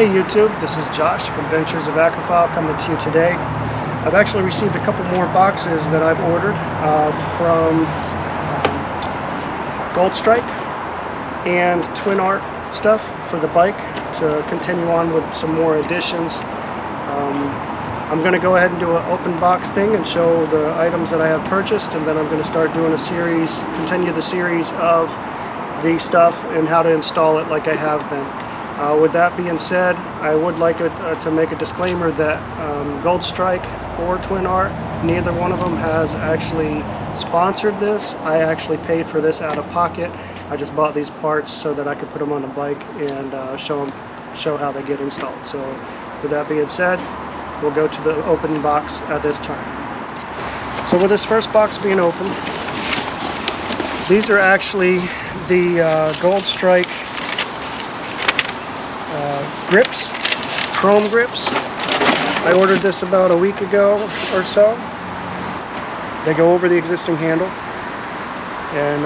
Hey YouTube, this is Josh from Adventures of Acrophile coming to you today. I've actually received a couple more boxes that I've ordered from Goldstrike and Twin Art stuff for the bike to continue on with some more additions. I'm going to go ahead and do an open box thing and show the items that I have purchased, and then I'm going to start doing a series, continue the series of the stuff and how to install it like I have been. With that being said, I would like to make a disclaimer that Goldstrike or Twin Art, neither one of them has actually sponsored this. I actually paid for this out of pocket. I just bought these parts so that I could put them on the bike and show how they get installed. So with that being said, we'll go to the open box at this time. So with this first box being opened, these are actually the Goldstrike grips, chrome grips. I ordered this about a week ago or so. They go over the existing handle, and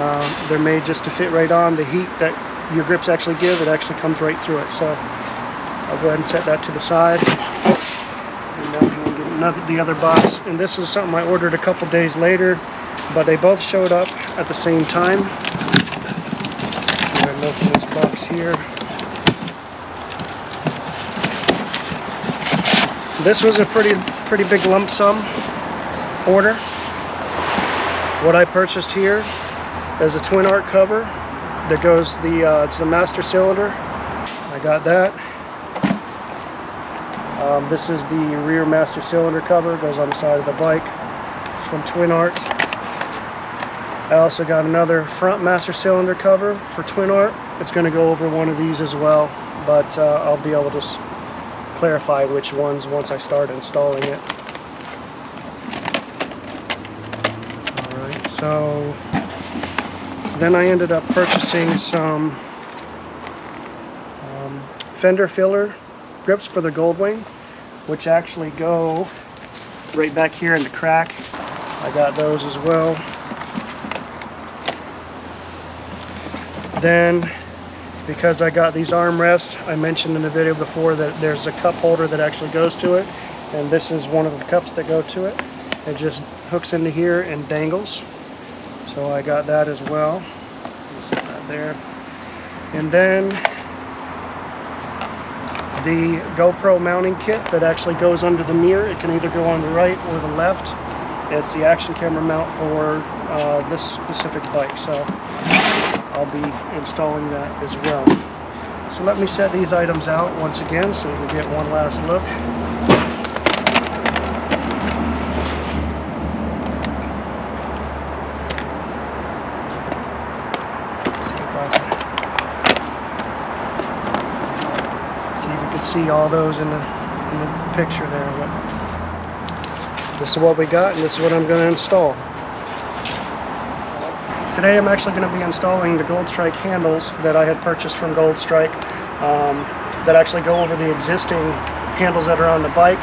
they're made just to fit right on. The heat that your grips actually give, it actually comes right through it. So I'll go ahead and set that to the side. And now we'll get the other box. And this is something I ordered a couple days later, but they both showed up at the same time. I'm going to open this box here. This was a pretty big lump sum order. What I purchased here is a Twin Art cover that goes it's the master cylinder. I got that. This is the rear master cylinder cover. It goes on the side of the bike. It's from Twin Art. I also got another front master cylinder cover for Twin Art. It's going to go over one of these as well, but I'll be able to clarify which ones once I start installing it. Alright, so then I ended up purchasing some fender filler grips for the Goldwing, which actually go right back here in the crack. I got those as well. Then, because I got these armrests, I mentioned in the video before that there's a cup holder that actually goes to it, and this is one of the cups that go to it. It just hooks into here and dangles. So I got that as well. Set that there. And then the GoPro mounting kit that actually goes under the mirror. It can either go on the right or the left. It's the action camera mount for this specific bike. So I'll be installing that as well. So let me set these items out once again so we can get one last look. See if you can see all those in the picture there. But this is what we got, and this is what I'm going to install. Today I'm actually going to be installing the Goldstrike handles that I had purchased from Goldstrike that actually go over the existing handles that are on the bike.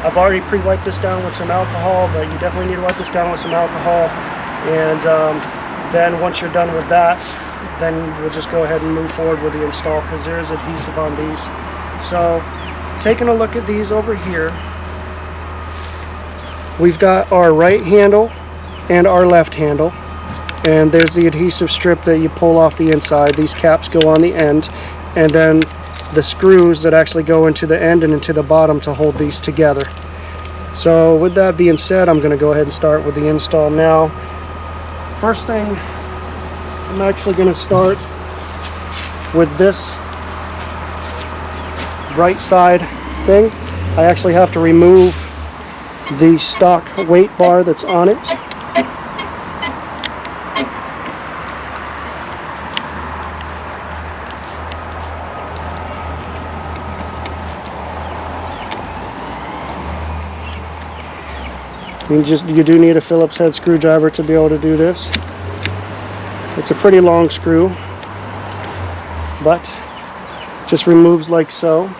I've already pre-wiped this down with some alcohol, but you definitely need to wipe this down with some alcohol. And then once you're done with that, then we'll just go ahead and move forward with the install, because there is adhesive on these. So taking a look at these over here, we've got our right handle and our left handle. And there's the adhesive strip that you pull off the inside. These caps go on the end, and then the screws that actually go into the end and into the bottom to hold these together. So with that being said, I'm going to go ahead and start with the install now. First thing, I'm actually going to start with this right side thing. I actually have to remove the stock weight bar that's on it. You do need a Phillips head screwdriver to be able to do this. It's a pretty long screw, but just removes like so.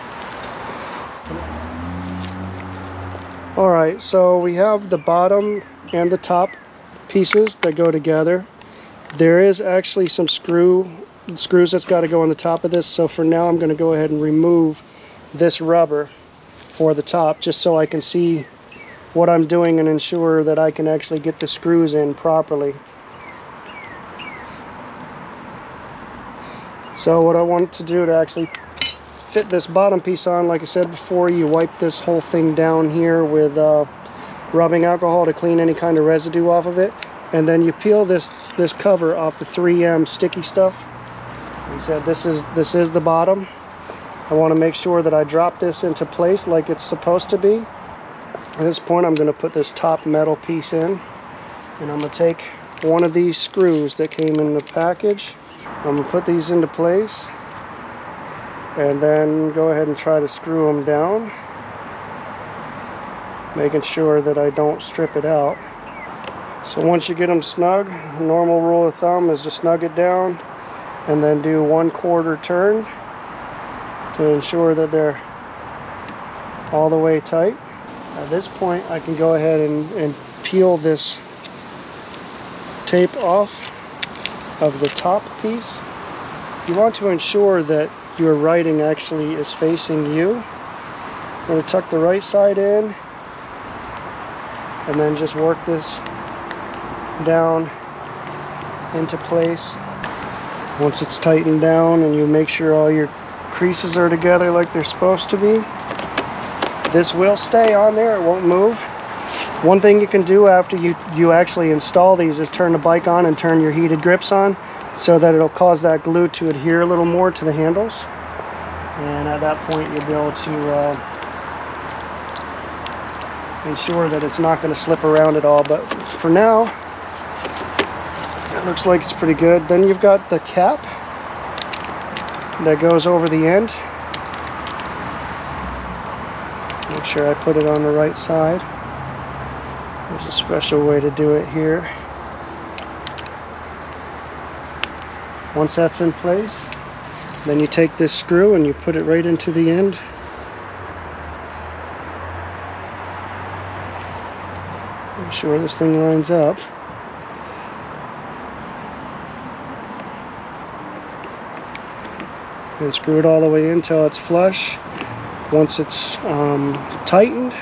Alright, so we have the bottom and the top pieces that go together. There is actually some screws that's got to go on the top of this, so for now I'm going to go ahead and remove this rubber for the top, just so I can see what I'm doing and ensure that I can actually get the screws in properly. So what I want to do to actually fit this bottom piece on, like I said before, you wipe this whole thing down here with rubbing alcohol to clean any kind of residue off of it, and then you peel this cover off the 3M sticky stuff. Like I said, this is the bottom. I want to make sure that I drop this into place like it's supposed to be. At this point, I'm going to put this top metal piece in, and I'm going to take one of these screws that came in the package. I'm going to put these into place and then go ahead and try to screw them down, making sure that I don't strip it out. So once you get them snug, a normal rule of thumb is to snug it down and then do 1/4 turn to ensure that they're all the way tight. At this point, I can go ahead and peel this tape off of the top piece. You want to ensure that your writing actually is facing you. I'm going to tuck the right side in and then just work this down into place. Once it's tightened down and you make sure all your creases are together like they're supposed to be, this will stay on there, it won't move. One thing you can do after you actually install these is turn the bike on and turn your heated grips on, so that it'll cause that glue to adhere a little more to the handles. And at that point, you'll be able to ensure that it's not going to slip around at all. But for now, it looks like it's pretty good. Then you've got the cap that goes over the end. Make sure I put it on the right side. There's a special way to do it here. Once that's in place, then you take this screw and you put it right into the end. Make sure this thing lines up. And screw it all the way in until it's flush. Once it's tightened,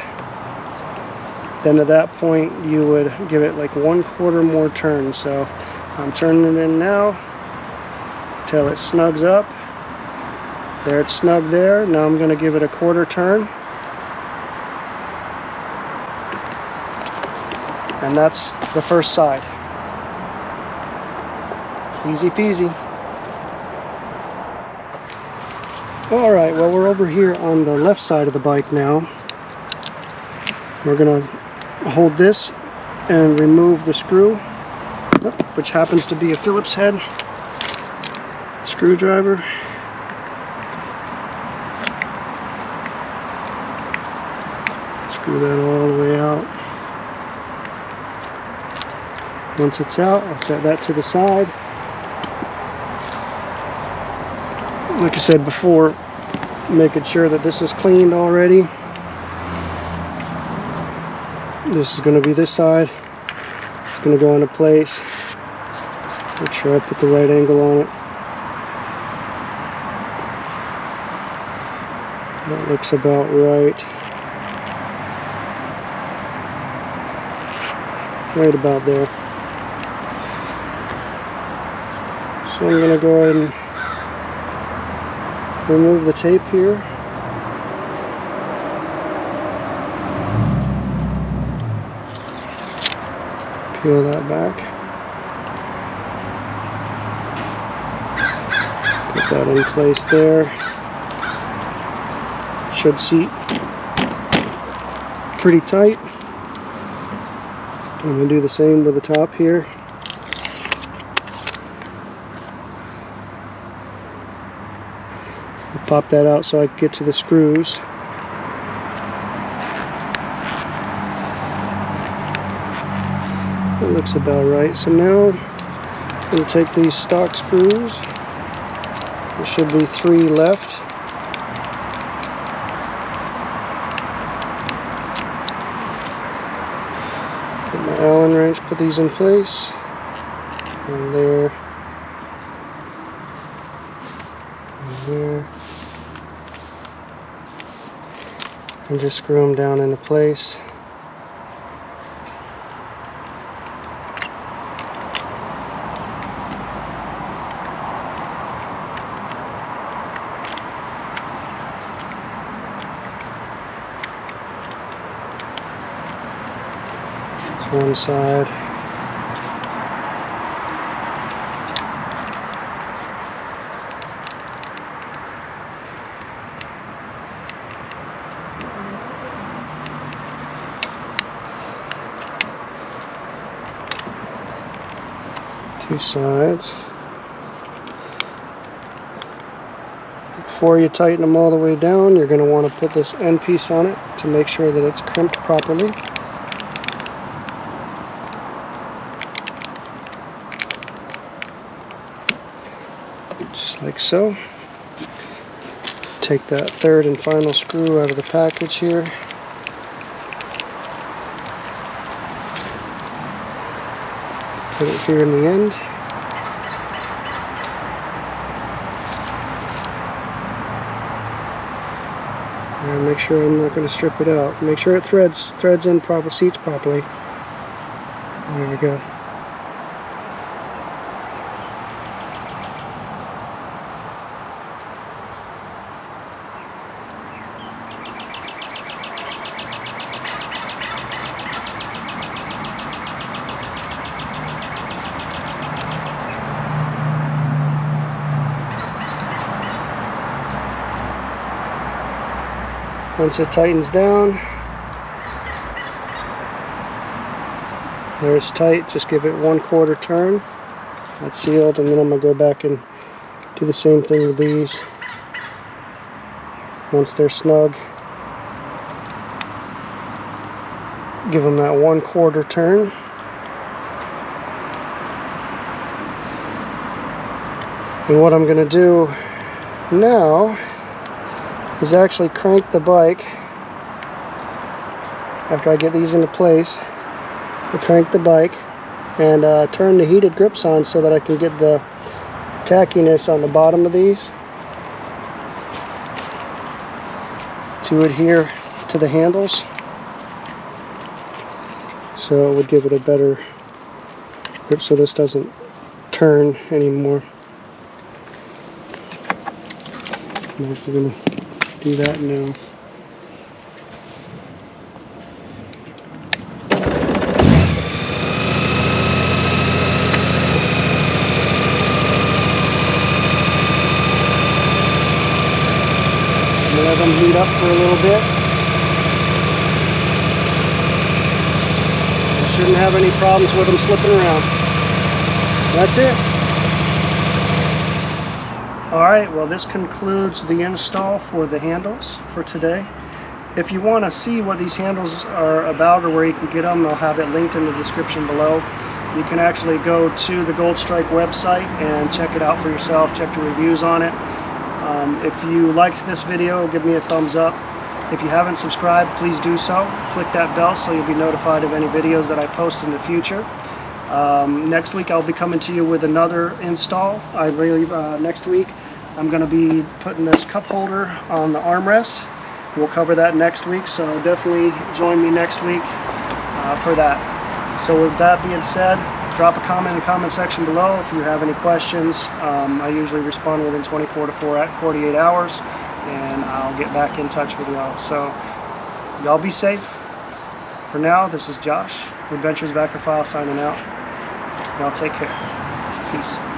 then at that point you would give it like 1/4 more turn. So I'm turning it in now till it snugs up. There, it's snug there. Now I'm going to give it a 1/4 turn. And that's the first side. Easy peasy. Alright, well, we're over here on the left side of the bike now. We're going to hold this and remove the screw, which happens to be a Phillips head screwdriver. Screw that all the way out. Once it's out, I'll set that to the side. Like I said before, making sure that this is cleaned already. This is going to be this side. It's going to go into place. Make sure I put the right angle on it. That looks about right. Right about there. So I'm going to go ahead and remove the tape here. Peel that back. Put that in place there. Should seat pretty tight. I'm going to do the same with the top here. I'll pop that out so I can get to the screws. That looks about right. So now I'm going to take these stock screws. There should be 3 left. Get my Allen wrench, put these in place. And there. And there. and just screw them down into place. One side. Two sides. Before you tighten them all the way down, you're going to want to put this end piece on it to make sure that it's crimped properly. Just like so. Take that third and final screw out of the package here. Put it here in the end. And make sure I'm not going to strip it out. Make sure it threads in proper, seats properly. There we go. Once it tightens down, there it's tight, just give it 1/4 turn. That's sealed, and then I'm going to go back and do the same thing with these. Once they're snug, give them that 1/4 turn. And what I'm going to do now is actually crank the bike. After I get these into place, I crank the bike and turn the heated grips on so that I can get the tackiness on the bottom of these to adhere to the handles, so it would give it a better grip so this doesn't turn anymore. I'm actually going to do that now. Let them heat up for a little bit. I shouldn't have any problems with them slipping around. That's it. Alright, well, this concludes the install for the handles for today. If you want to see what these handles are about or where you can get them, I'll have it linked in the description below. You can actually go to the Goldstrike website and check it out for yourself, check the reviews on it. If you liked this video, give me a thumbs up. If you haven't subscribed, please do so. Click that bell so you'll be notified of any videos that I post in the future. Next week I'll be coming to you with another install. I believe next week I'm going to be putting this cup holder on the armrest. We'll cover that next week, so definitely join me next week for that. So with that being said, drop a comment in the comment section below if you have any questions. I usually respond within 24 to 48 hours, and I'll get back in touch with y'all. So y'all be safe. For now, this is Josh, Adventures of Acrophile, signing out. Y'all take care. Peace.